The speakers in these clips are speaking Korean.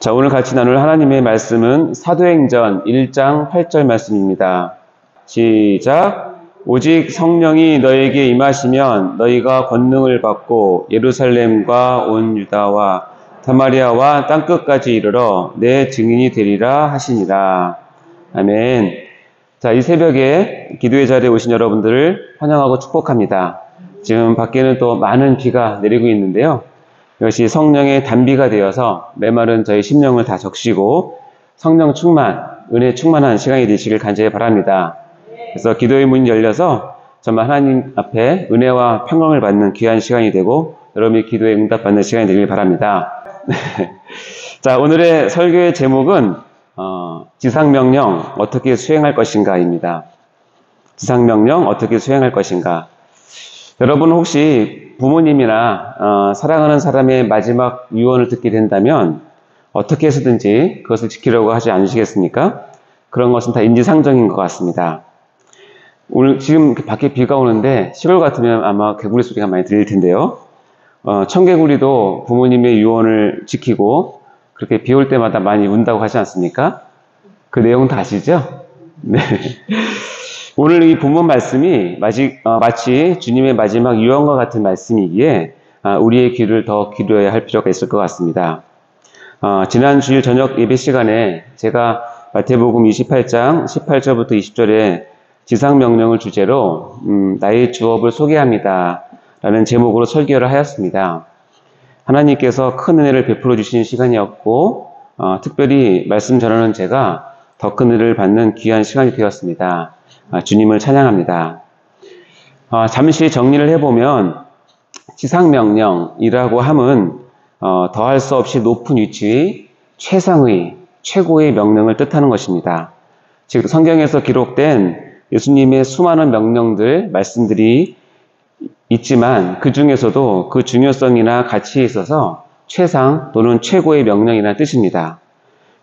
자, 오늘 같이 나눌 하나님의 말씀은 사도행전 1장 8절 말씀입니다. 시작. 오직 성령이 너에게 임하시면 너희가 권능을 받고 예루살렘과 온 유다와 사마리아와 땅끝까지 이르러 내 증인이 되리라 하시니라. 아멘. 자, 이 새벽에 기도의 자리에 오신 여러분들을 환영하고 축복합니다. 지금 밖에는 또 많은 비가 내리고 있는데요. 이것이 성령의 단비가 되어서 메마른 저희 심령을 다 적시고 성령 충만, 은혜 충만한 시간이 되시길 간절히 바랍니다. 그래서 기도의 문이 열려서 정말 하나님 앞에 은혜와 평강을 받는 귀한 시간이 되고 여러분의 기도에 응답받는 시간이 되길 바랍니다. 자, 오늘의 설교의 제목은 지상명령 어떻게 수행할 것인가입니다. 지상명령 어떻게 수행할 것인가. 여러분 혹시 부모님이나 사랑하는 사람의 마지막 유언을 듣게 된다면 어떻게 해서든지 그것을 지키려고 하지 않으시겠습니까? 그런 것은 다 인지상정인 것 같습니다. 오늘 지금 밖에 비가 오는데 시골 같으면 아마 개구리 소리가 많이 들릴 텐데요. 청개구리도 부모님의 유언을 지키고 그렇게 비 올 때마다 많이 운다고 하지 않습니까? 그 내용 다 아시죠? 네. 오늘 이 본문 말씀이 마치 주님의 마지막 유언과 같은 말씀이기에 우리의 귀를 더 기울여야 할 필요가 있을 것 같습니다. 지난 주일 저녁 예배 시간에 제가 마태복음 28장 18절부터 20절에 지상명령을 주제로 나의 주업을 소개합니다 라는 제목으로 설교를 하였습니다. 하나님께서 큰 은혜를 베풀어 주신 시간이었고 특별히 말씀 전하는 제가 더 큰 은혜를 받는 귀한 시간이 되었습니다. 주님을 찬양합니다. 잠시 정리를 해보면 지상명령이라고 함은 더할 수 없이 높은 위치의 최상의 최고의 명령을 뜻하는 것입니다. 즉 성경에서 기록된 예수님의 수많은 명령들 말씀들이 있지만 그 중에서도 그 중요성이나 가치에 있어서 최상 또는 최고의 명령이라는 뜻입니다.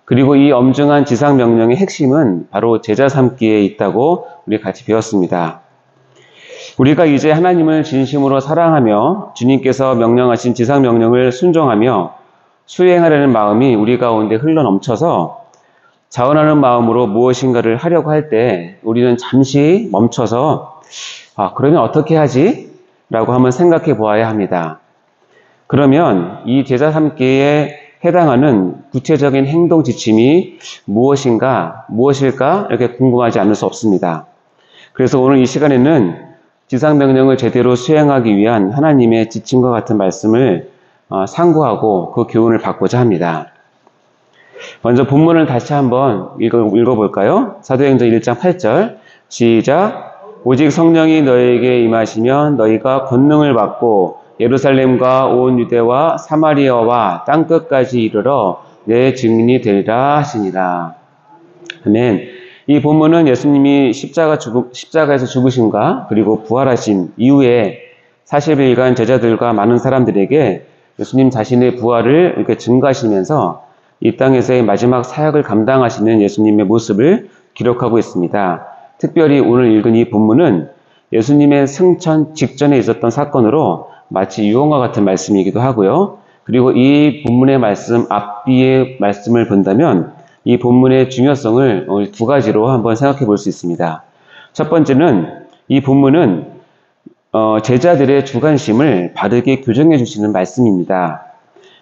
그리고 이 엄중한 지상명령의 핵심은 바로 제자 삼기에 있다고 우리 같이 배웠습니다. 우리가 이제 하나님을 진심으로 사랑하며 주님께서 명령하신 지상명령을 순종하며 수행하려는 마음이 우리 가운데 흘러넘쳐서 자원하는 마음으로 무엇인가를 하려고 할 때 우리는 잠시 멈춰서 그러면 어떻게 하지? 라고 한번 생각해 보아야 합니다. 그러면 이 제자 삼기에 해당하는 구체적인 행동 지침이 무엇일까 이렇게 궁금하지 않을 수 없습니다. 그래서 오늘 이 시간에는 지상명령을 제대로 수행하기 위한 하나님의 지침과 같은 말씀을 상고하고 그 교훈을 받고자 합니다. 먼저 본문을 다시 한번 읽어볼까요? 사도행전 1장 8절 시작. 오직 성령이 너에게 임하시면 너희가 권능을 받고 예루살렘과 온 유대와 사마리아와 땅끝까지 이르러 내 증인이 되리라 하시니라. 아멘. 이 본문은 예수님이 십자가에서 죽으심과 그리고 부활하신 이후에 40일간 제자들과 많은 사람들에게 예수님 자신의 부활을 이렇게 증거하시면서 이 땅에서의 마지막 사역을 감당하시는 예수님의 모습을 기록하고 있습니다. 특별히 오늘 읽은 이 본문은 예수님의 승천 직전에 있었던 사건으로 마치 유언과 같은 말씀이기도 하고요. 그리고 이 본문의 말씀, 앞뒤의 말씀을 본다면 이 본문의 중요성을 두 가지로 한번 생각해 볼 수 있습니다. 첫 번째는 이 본문은 제자들의 주관심을 바르게 교정해 주시는 말씀입니다.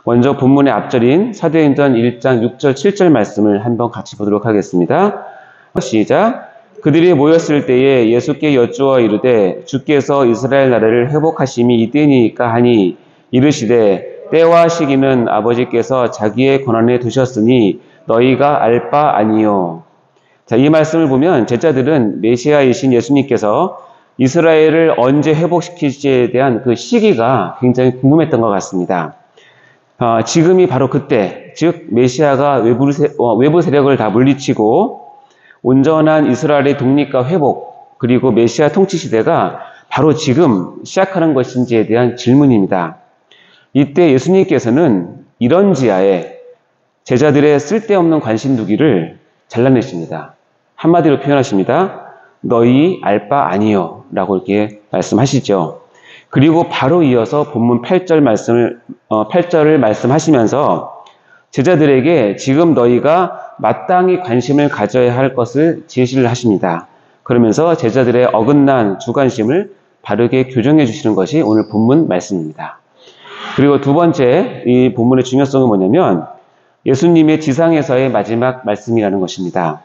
먼저 본문의 앞절인 사도행전 1장 6절 7절 말씀을 한번 같이 보도록 하겠습니다. 시작. 그들이 모였을 때에 예수께 여쭈어 이르되 주께서 이스라엘 나라를 회복하심이 이때니까 하니 이르시되 때와 시기는 아버지께서 자기의 권한에 두셨으니 너희가 알 바 아니요. 자, 이 말씀을 보면 제자들은 메시아이신 예수님께서 이스라엘을 언제 회복시킬지에 대한 그 시기가 굉장히 궁금했던 것 같습니다. 지금이 바로 그때, 즉 메시아가 외부 세력을 다 물리치고 온전한 이스라엘의 독립과 회복, 그리고 메시아 통치 시대가 바로 지금 시작하는 것인지에 대한 질문입니다. 이때 예수님께서는 이런 지하에 제자들의 쓸데없는 관심 두기를 잘라내십니다. 한마디로 표현하십니다. 너희 알 바 아니요 라고 이렇게 말씀하시죠. 그리고 바로 이어서 본문 8절을 말씀하시면서 제자들에게 지금 너희가 마땅히 관심을 가져야 할 것을 제시를 하십니다. 그러면서 제자들의 어긋난 주관심을 바르게 교정해 주시는 것이 오늘 본문 말씀입니다. 그리고 두 번째, 이 본문의 중요성은 뭐냐면 예수님의 지상에서의 마지막 말씀이라는 것입니다.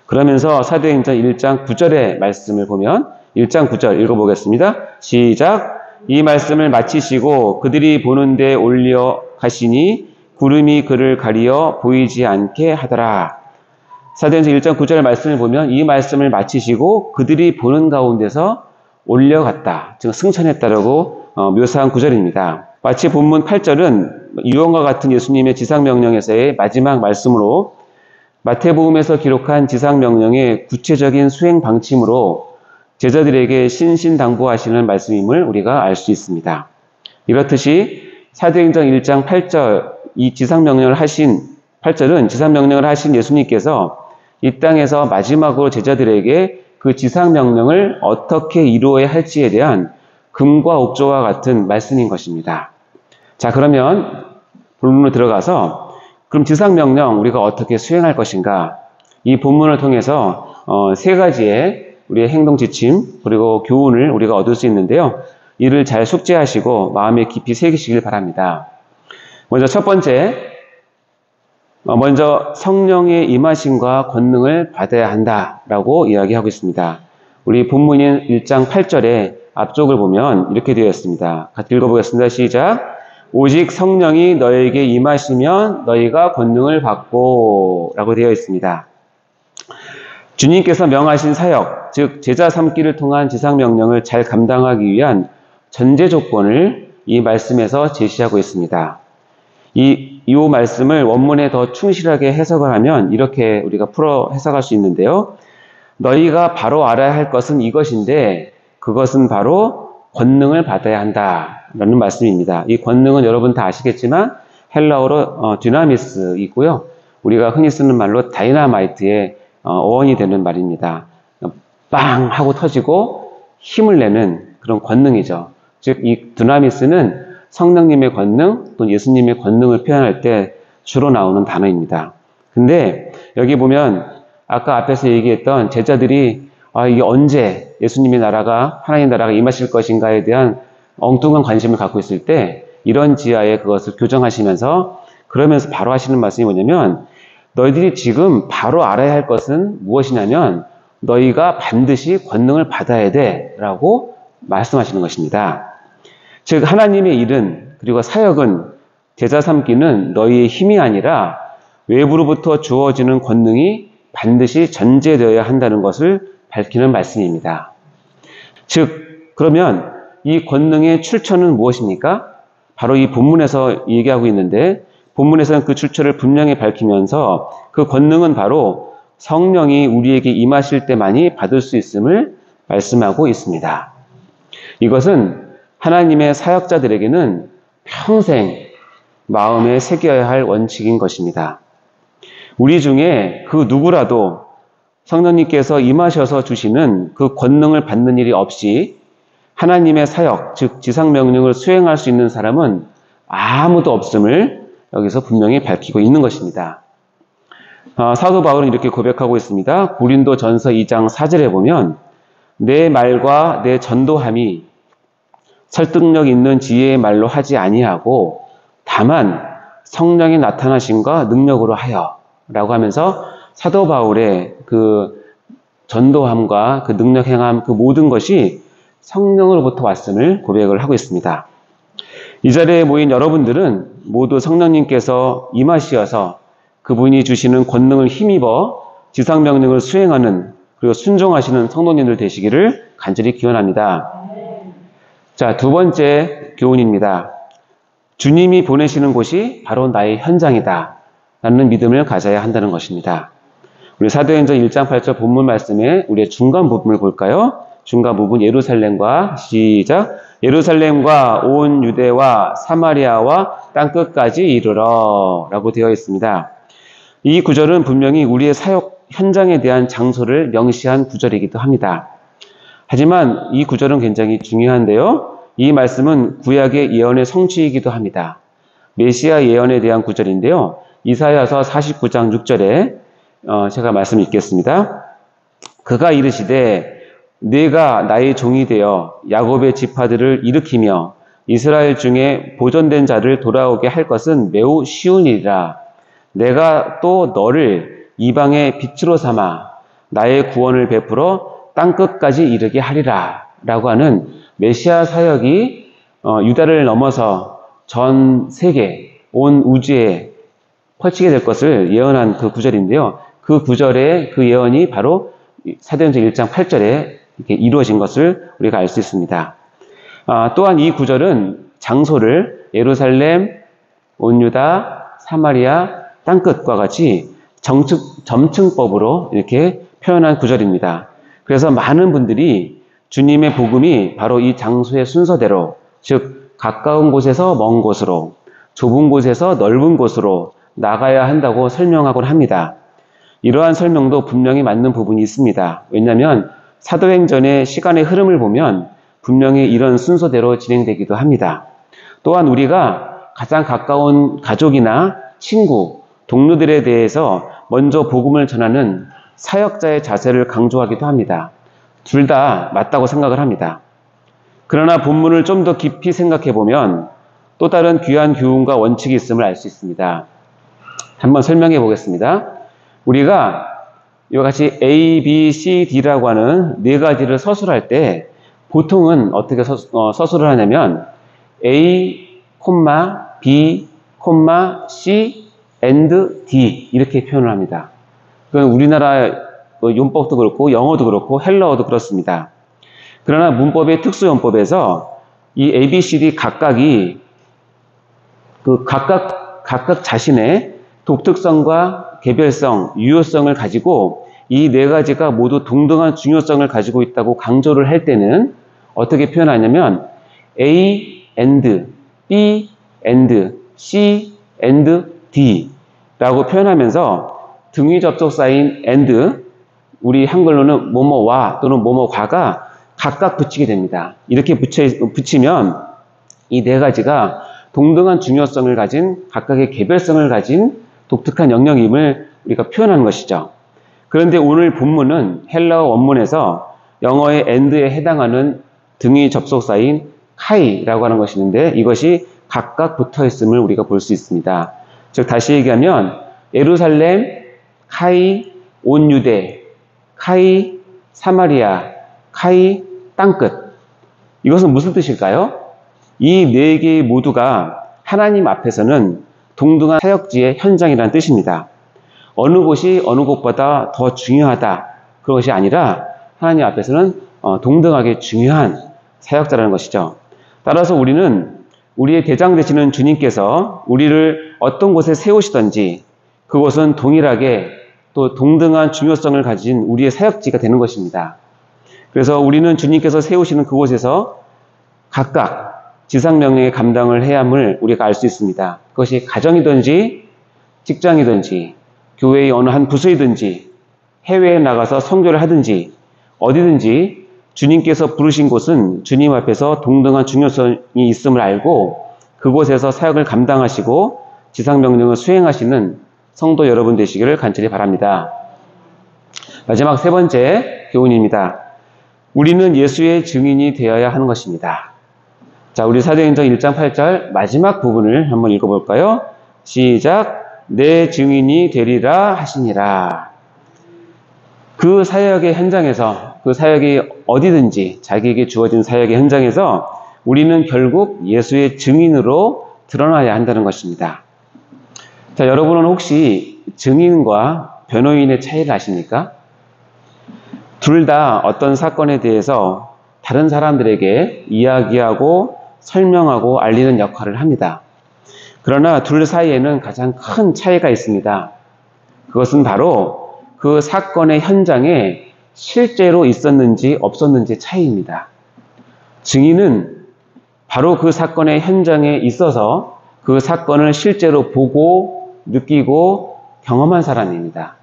그러면서 사도행전 1장 9절의 말씀을 보면 1장 9절 읽어보겠습니다. 시작. 이 말씀을 마치시고 그들이 보는 데 올려 가시니 구름이 그를 가리어 보이지 않게 하더라. 사도행전 1장 9절 말씀을 보면 이 말씀을 마치시고 그들이 보는 가운데서 올려갔다. 즉 승천했다라고 묘사한 구절입니다. 마치 본문 8절은 유언과 같은 예수님의 지상명령에서의 마지막 말씀으로 마태복음에서 기록한 지상명령의 구체적인 수행 방침으로 제자들에게 신신당부하시는 말씀임을 우리가 알 수 있습니다. 이렇듯이 사도행전 1장 8절 이 지상명령을 하신 8절은 지상명령을 하신 예수님께서 이 땅에서 마지막으로 제자들에게 그 지상명령을 어떻게 이루어야 할지에 대한 금과 옥조와 같은 말씀인 것입니다. 자, 그러면 본문으로 들어가서 그럼 지상명령 우리가 어떻게 수행할 것인가? 이 본문을 통해서 세 가지의 우리의 행동 지침 그리고 교훈을 우리가 얻을 수 있는데요. 이를 잘 숙지하시고 마음에 깊이 새기시길 바랍니다. 먼저 첫 번째, 먼저 성령의 임하심과 권능을 받아야 한다라고 이야기하고 있습니다. 우리 본문인 1장 8절에 앞쪽을 보면 이렇게 되어 있습니다. 같이 읽어보겠습니다. 시작. 오직 성령이 너에게 임하시면 너희가 권능을 받고 라고 되어 있습니다. 주님께서 명하신 사역, 즉 제자 삼기를 통한 지상명령을 잘 감당하기 위한 전제 조건을 이 말씀에서 제시하고 있습니다. 이 말씀을 원문에 더 충실하게 해석을 하면 이렇게 우리가 풀어 해석할 수 있는데요. 너희가 바로 알아야 할 것은 이것인데 그것은 바로 권능을 받아야 한다라는 말씀입니다. 이 권능은 여러분 다 아시겠지만 헬라어로 dynamis이고요. 우리가 흔히 쓰는 말로 다이나마이트의 어원이 되는 말입니다. 빵 하고 터지고 힘을 내는 그런 권능이죠. 즉 이 dynamis는 성령님의 권능 또는 예수님의 권능을 표현할 때 주로 나오는 단어입니다. 근데 여기 보면 아까 앞에서 얘기했던 제자들이 이게 언제 예수님의 나라가 하나님 나라가 임하실 것인가에 대한 엉뚱한 관심을 갖고 있을 때 이런 지하에 그것을 교정하시면서 그러면서 바로 하시는 말씀이 뭐냐면 너희들이 지금 바로 알아야 할 것은 무엇이냐면 너희가 반드시 권능을 받아야 돼 라고 말씀하시는 것입니다. 즉 하나님의 일은 그리고 사역은 제자 삼기는 너희의 힘이 아니라 외부로부터 주어지는 권능이 반드시 전제되어야 한다는 것을 밝히는 말씀입니다. 즉 그러면 이 권능의 출처는 무엇입니까? 바로 이 본문에서 얘기하고 있는데 본문에서는 그 출처를 분명히 밝히면서 그 권능은 바로 성령이 우리에게 임하실 때만이 받을 수 있음을 말씀하고 있습니다. 이것은 하나님의 사역자들에게는 평생 마음에 새겨야 할 원칙인 것입니다. 우리 중에 그 누구라도 성령님께서 임하셔서 주시는 그 권능을 받는 일이 없이 하나님의 사역, 즉 지상명령을 수행할 수 있는 사람은 아무도 없음을 여기서 분명히 밝히고 있는 것입니다. 사도 바울은 이렇게 고백하고 있습니다. 고린도전서 2장 4절에 보면 내 말과 내 전도함이 설득력 있는 지혜의 말로 하지 아니하고 다만 성령이 나타나심과 능력으로 하여 라고 하면서 사도 바울의 그 전도함과 그 능력 행함 그 모든 것이 성령으로부터 왔음을 고백을 하고 있습니다. 이 자리에 모인 여러분들은 모두 성령님께서 임하시어서 그분이 주시는 권능을 힘입어 지상명령을 수행하는 그리고 순종하시는 성도님들 되시기를 간절히 기원합니다. 자, 두 번째 교훈입니다. 주님이 보내시는 곳이 바로 나의 현장이다 라는 믿음을 가져야 한다는 것입니다. 우리 사도행전 1장 8절 본문 말씀에 우리의 중간 부분을 볼까요? 중간 부분 예루살렘과 시작 예루살렘과 온 유대와 사마리아와 땅끝까지 이르러 라고 되어 있습니다. 이 구절은 분명히 우리의 사역 현장에 대한 장소를 명시한 구절이기도 합니다. 하지만 이 구절은 굉장히 중요한데요. 이 말씀은 구약의 예언의 성취이기도 합니다. 메시아 예언에 대한 구절인데요. 이사야서 49장 6절에 제가 말씀 읽겠습니다. 그가 이르시되 내가 나의 종이 되어 야곱의 지파들을 일으키며 이스라엘 중에 보존된 자를 돌아오게 할 것은 매우 쉬운 일이라. 내가 또 너를 이방의 빛으로 삼아 나의 구원을 베풀어 땅끝까지 이르게 하리라 라고 하는 메시아 사역이 유다를 넘어서 전 세계, 온 우주에 펼치게 될 것을 예언한 그 구절인데요. 그 구절의 그 예언이 바로 사도행전 1장 8절에 이렇게 이루어진 것을 우리가 알 수 있습니다. 또한 이 구절은 장소를 예루살렘, 온 유다, 사마리아, 땅끝과 같이 점층법으로 이렇게 표현한 구절입니다. 그래서 많은 분들이 주님의 복음이 바로 이 장소의 순서대로, 즉 가까운 곳에서 먼 곳으로, 좁은 곳에서 넓은 곳으로 나가야 한다고 설명하곤 합니다. 이러한 설명도 분명히 맞는 부분이 있습니다. 왜냐하면 사도행전의 시간의 흐름을 보면 분명히 이런 순서대로 진행되기도 합니다. 또한 우리가 가장 가까운 가족이나 친구, 동료들에 대해서 먼저 복음을 전하는 사역자의 자세를 강조하기도 합니다. 둘 다 맞다고 생각을 합니다. 그러나 본문을 좀 더 깊이 생각해 보면 또 다른 귀한 교훈과 원칙이 있음을 알 수 있습니다. 한번 설명해 보겠습니다. 우리가 이와 같이 A, B, C, D라고 하는 네 가지를 서술할 때 보통은 어떻게 서술을 하냐면 A, B, C, and D 이렇게 표현을 합니다. 그건 우리나라 용법도 그렇고 영어도 그렇고 헬라어도 그렇습니다. 그러나 문법의 특수용법에서 이 A, B, C, D 각각이 각각 자신의 독특성과 개별성, 유효성을 가지고 이 네 가지가 모두 동등한 중요성을 가지고 있다고 강조를 할 때는 어떻게 표현하냐면 A and B and C and D 라고 표현하면서 등위 접속사인 and 우리 한글로는 뭐뭐와 또는 뭐뭐과가 각각 붙이게 됩니다. 이렇게 붙이면 이 네 가지가 동등한 중요성을 가진 각각의 개별성을 가진 독특한 영역임을 우리가 표현하는 것이죠. 그런데 오늘 본문은 헬라어 원문에서 영어의 and에 해당하는 등위 접속사인 카이라고 하는 것이 있는데 이것이 각각 붙어 있음을 우리가 볼 수 있습니다. 즉 다시 얘기하면 예루살렘, 카이, 온 유대, 카이, 사마리아, 카이, 땅끝. 이것은 무슨 뜻일까요? 이 네 개 모두가 하나님 앞에서는 동등한 사역지의 현장이라는 뜻입니다. 어느 곳이 어느 곳보다 더 중요하다. 그런 것이 아니라 하나님 앞에서는 동등하게 중요한 사역자라는 것이죠. 따라서 우리는 우리의 대장 되시는 주님께서 우리를 어떤 곳에 세우시든지 그곳은 동일하게 또 동등한 중요성을 가진 우리의 사역지가 되는 것입니다. 그래서 우리는 주님께서 세우시는 그곳에서 각각 지상명령의 감당을 해야 함을 우리가 알 수 있습니다. 그것이 가정이든지 직장이든지 교회의 어느 한 부서이든지 해외에 나가서 선교를 하든지 어디든지 주님께서 부르신 곳은 주님 앞에서 동등한 중요성이 있음을 알고 그곳에서 사역을 감당하시고 지상명령을 수행하시는 성도 여러분 되시기를 간절히 바랍니다. 마지막 세 번째 교훈입니다. 우리는 예수의 증인이 되어야 하는 것입니다. 자, 우리 사도행전 1장 8절 마지막 부분을 한번 읽어볼까요? 시작. 내 증인이 되리라 하시니라. 그 사역의 현장에서, 그 사역이 어디든지 자기에게 주어진 사역의 현장에서 우리는 결국 예수의 증인으로 드러나야 한다는 것입니다. 자, 여러분은 혹시 증인과 변호인의 차이를 아십니까? 둘 다 어떤 사건에 대해서 다른 사람들에게 이야기하고 설명하고 알리는 역할을 합니다. 그러나 둘 사이에는 가장 큰 차이가 있습니다. 그것은 바로 그 사건의 현장에 실제로 있었는지 없었는지 차이입니다. 증인은 바로 그 사건의 현장에 있어서 그 사건을 실제로 보고 느끼고 경험한 사람입니다.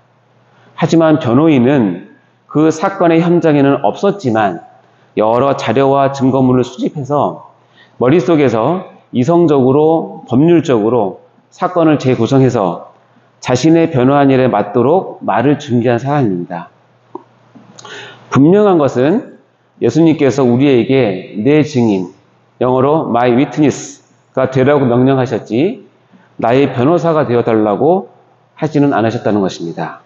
하지만 변호인은 그 사건의 현장에는 없었지만 여러 자료와 증거물을 수집해서 머릿속에서 이성적으로, 법률적으로 사건을 재구성해서 자신의 변호한 일에 맞도록 말을 준비한 사람입니다. 분명한 것은 예수님께서 우리에게 내 증인, 영어로 my witness가 되라고 명령하셨지 나의 변호사가 되어달라고 하지는 않으셨다는 것입니다.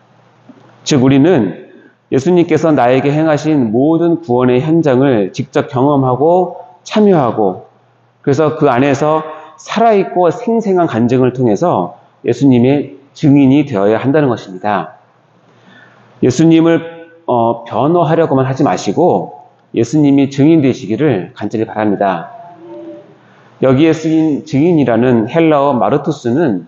즉 우리는 예수님께서 나에게 행하신 모든 구원의 현장을 직접 경험하고 참여하고 그래서 그 안에서 살아있고 생생한 간증을 통해서 예수님의 증인이 되어야 한다는 것입니다. 예수님을 변호하려고만 하지 마시고 예수님이 증인 되시기를 간절히 바랍니다. 여기에 쓰인 증인이라는 헬라어 마르투스는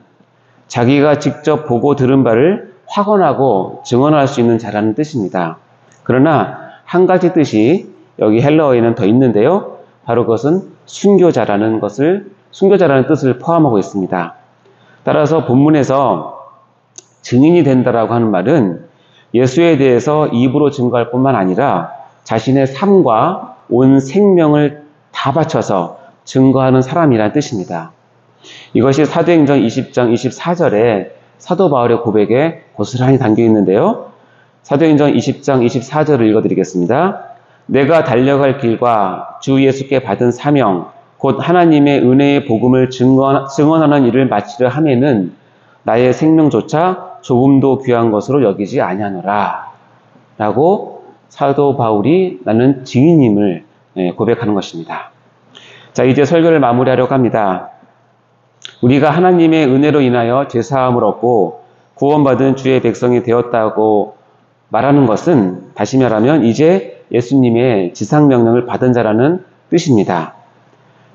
자기가 직접 보고 들은 바를 확언하고 증언할 수 있는 자라는 뜻입니다. 그러나 한 가지 뜻이 여기 헬라어에는 더 있는데요. 바로 그것은 순교자라는 뜻을 포함하고 있습니다. 따라서 본문에서 증인이 된다라고 하는 말은 예수에 대해서 입으로 증거할 뿐만 아니라 자신의 삶과 온 생명을 다 바쳐서 증거하는 사람이라는 뜻입니다. 이것이 사도행전 20장 24절에 사도 바울의 고백에 고스란히 담겨 있는데요. 사도행전 20장 24절을 읽어드리겠습니다. 내가 달려갈 길과 주 예수께 받은 사명 곧 하나님의 은혜의 복음을 증언하는 일을 마치려 하면은 나의 생명조차 조금도 귀한 것으로 여기지 아니하노라 라고 사도 바울이 나는 증인임을 고백하는 것입니다. 자, 이제 설교를 마무리하려고 합니다. 우리가 하나님의 은혜로 인하여 죄사함을 얻고 구원받은 주의 백성이 되었다고 말하는 것은 다시 말하면 이제 예수님의 지상명령을 받은 자라는 뜻입니다.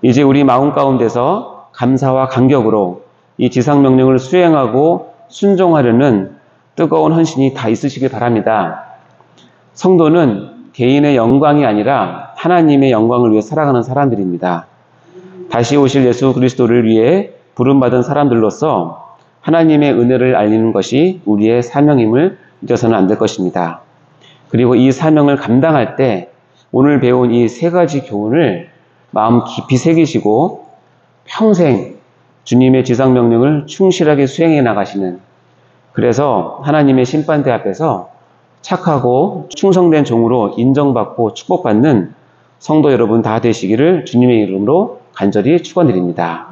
이제 우리 마음 가운데서 감사와 감격으로 이 지상명령을 수행하고 순종하려는 뜨거운 헌신이 다 있으시길 바랍니다. 성도는 개인의 영광이 아니라 하나님의 영광을 위해 살아가는 사람들입니다. 다시 오실 예수 그리스도를 위해 부름받은 사람들로서 하나님의 은혜를 알리는 것이 우리의 사명임을 잊어서는 안 될 것입니다. 그리고 이 사명을 감당할 때 오늘 배운 이 세 가지 교훈을 마음 깊이 새기시고 평생 주님의 지상명령을 충실하게 수행해 나가시는 그래서 하나님의 심판대 앞에서 착하고 충성된 종으로 인정받고 축복받는 성도 여러분 다 되시기를 주님의 이름으로 간절히 축원드립니다.